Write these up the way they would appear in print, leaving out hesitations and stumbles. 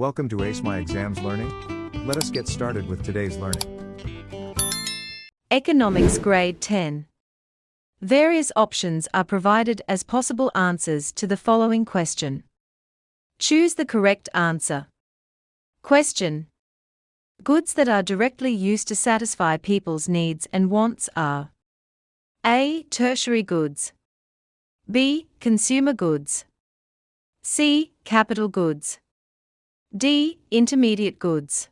Welcome to Ace My Exams Learning. Let us get started with today's learning. Economics Grade 10. Various options are provided as possible answers to the following question. Choose the correct answer. Question. Goods that are directly used to satisfy people's needs and wants are A. Tertiary goods, B. Consumer goods, C. Capital goods, D. Intermediate goods.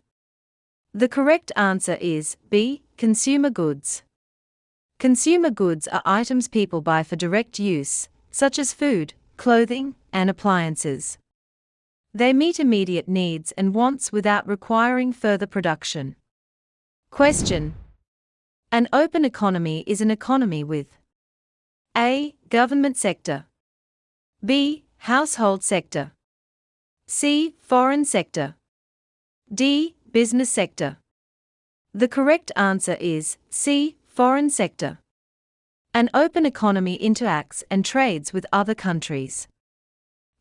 The correct answer is B. Consumer goods. Consumer goods are items people buy for direct use, such as food, clothing, and appliances. They meet immediate needs and wants without requiring further production. Question. An open economy is an economy with A. Government sector, B. Household sector, C. Foreign sector, D. Business sector. The correct answer is C. Foreign sector. An open economy interacts and trades with other countries.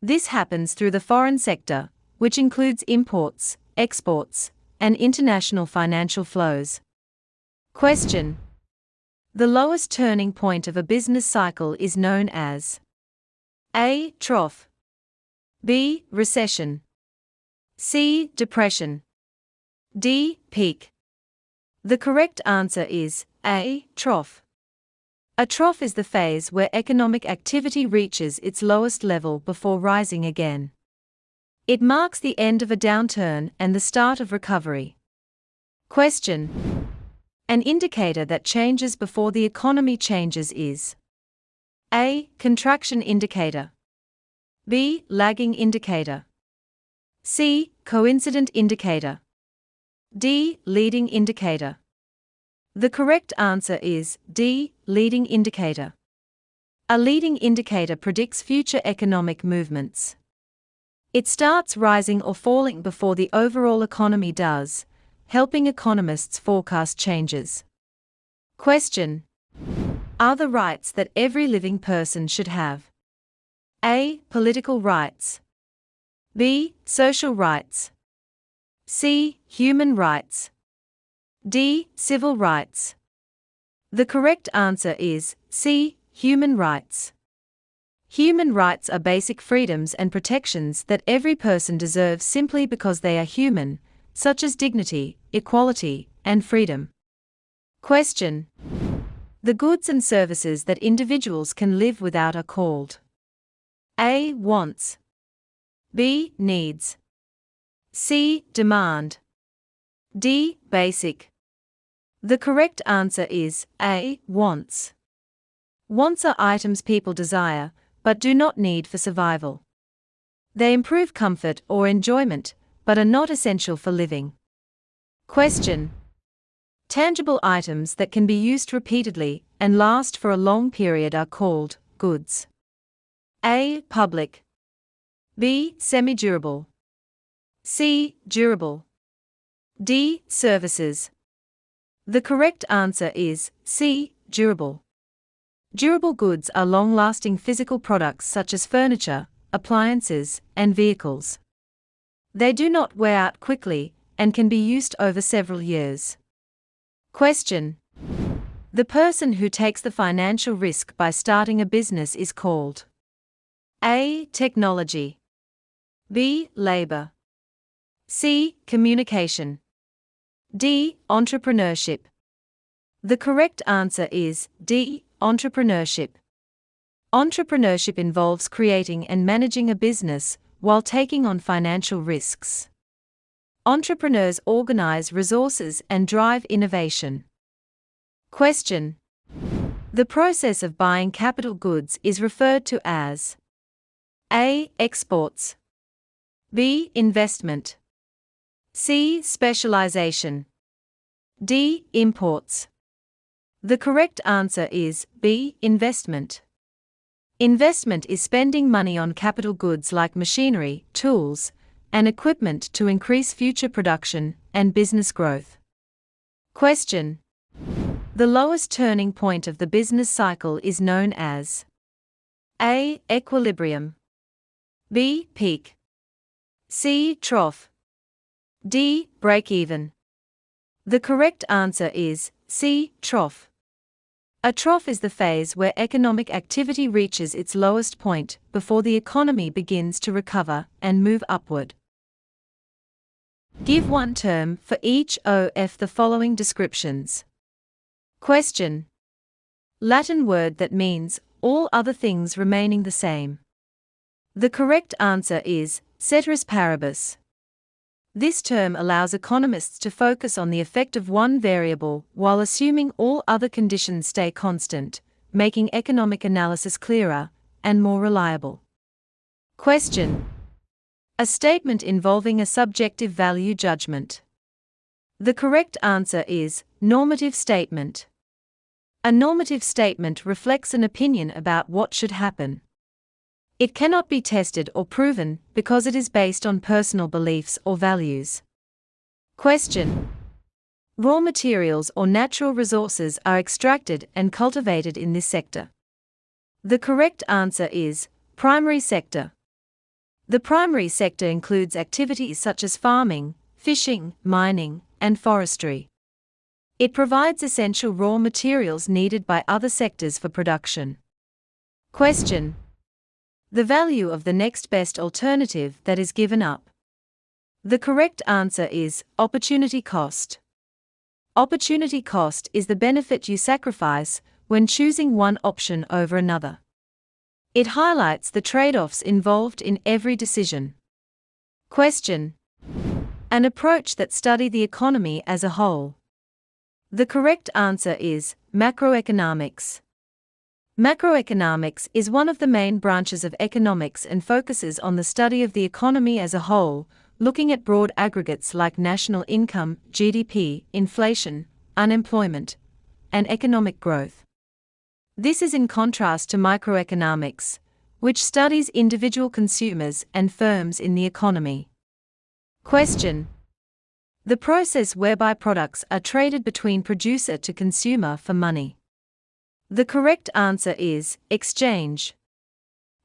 This happens through the foreign sector, which includes imports, exports, and international financial flows. Question. The lowest turning point of a business cycle is known as A. Trough, B. Recession, C. Depression, D. Peak. The correct answer is A. Trough. A trough is the phase where economic activity reaches its lowest level before rising again. It marks the end of a downturn and the start of recovery. Question. An indicator that changes before the economy changes is A. Contraction indicator, B. Lagging indicator, C. Coincident indicator, D. Leading indicator. The correct answer is D. Leading indicator. A leading indicator predicts future economic movements. It starts rising or falling before the overall economy does, helping economists forecast changes. Question. Are the rights that every living person should have? A. Political rights, B. Social rights, C. Human rights, D. Civil rights. The correct answer is C. Human rights. Human rights are basic freedoms and protections that every person deserves simply because they are human, such as dignity, equality, and freedom. Question. The goods and services that individuals can live without are called A. Wants, B. Needs, C. Demand, D. Basic. The correct answer is A. Wants. Wants are items people desire, but do not need for survival. They improve comfort or enjoyment, but are not essential for living. Question. Tangible items that can be used repeatedly and last for a long period are called goods. A. Public, B. Semi-durable, C. Durable, D. Services. The correct answer is C. Durable. Durable goods are long-lasting physical products such as furniture, appliances, and vehicles. They do not wear out quickly and can be used over several years. Question. The person who takes the financial risk by starting a business is called A. Technology, B. Labor, C. Communication, D. Entrepreneurship. The correct answer is D. Entrepreneurship. Entrepreneurship involves creating and managing a business while taking on financial risks. Entrepreneurs organize resources and drive innovation. Question. The process of buying capital goods is referred to as A. Exports, B. Investment, C. Specialization, D. Imports. The correct answer is B. Investment. Investment is spending money on capital goods like machinery, tools, and equipment to increase future production and business growth. Question. The lowest turning point of the business cycle is known as A. Equilibrium, B. Peak, C. Trough, D. Break even. The correct answer is C. Trough. A trough is the phase where economic activity reaches its lowest point before the economy begins to recover and move upward. Give one term for each of the following descriptions. Question. Latin word that means all other things remaining the same. The correct answer is ceteris paribus. This term allows economists to focus on the effect of one variable while assuming all other conditions stay constant, making economic analysis clearer and more reliable. Question. A statement involving a subjective value judgment. The correct answer is normative statement. A normative statement reflects an opinion about what should happen. It cannot be tested or proven because it is based on personal beliefs or values. Question. Raw materials or natural resources are extracted and cultivated in this sector. The correct answer is primary sector. The primary sector includes activities such as farming, fishing, mining, and forestry. It provides essential raw materials needed by other sectors for production. Question. The value of the next best alternative that is given up. The correct answer is opportunity cost. Opportunity cost is the benefit you sacrifice when choosing one option over another. It highlights the trade-offs involved in every decision. Question. An approach that studies the economy as a whole. The correct answer is macroeconomics. Macroeconomics is one of the main branches of economics and focuses on the study of the economy as a whole, looking at broad aggregates like national income, GDP, inflation, unemployment, and economic growth. This is in contrast to microeconomics, which studies individual consumers and firms in the economy. Question. The process whereby products are traded between producer to consumer for money. The correct answer is exchange.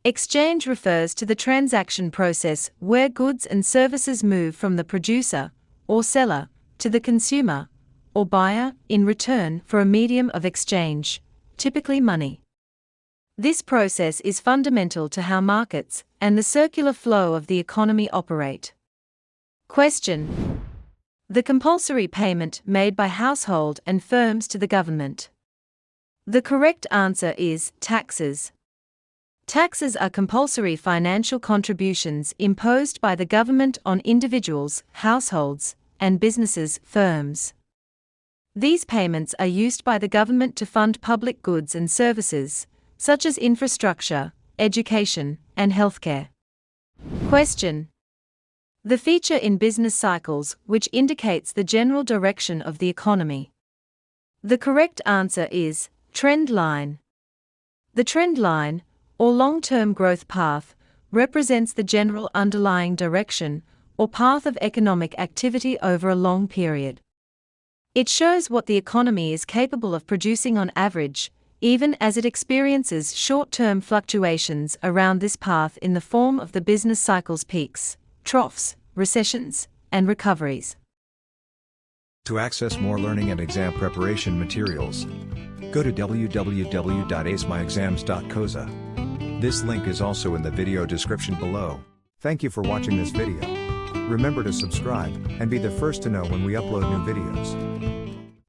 Exchange refers to the transaction process where goods and services move from the producer, or seller, to the consumer, or buyer, in return for a medium of exchange, typically money. This process is fundamental to how markets and the circular flow of the economy operate. Question. The compulsory payment made by household and firms to the government. The correct answer is taxes. Taxes are compulsory financial contributions imposed by the government on individuals, households, and businesses, firms. These payments are used by the government to fund public goods and services, such as infrastructure, education, and healthcare. Question. The feature in business cycles which indicates the general direction of the economy. The correct answer is trend line. The trend line, or long-term growth path, represents the general underlying direction or path of economic activity over a long period. It shows what the economy is capable of producing on average, even as it experiences short-term fluctuations around this path in the form of the business cycle's peaks, troughs, recessions, and recoveries. To access more learning and exam preparation materials, go to www.acemyexams.coza. This link is also in the video description below. Thank you for watching this video. Remember to subscribe and be the first to know when we upload new videos.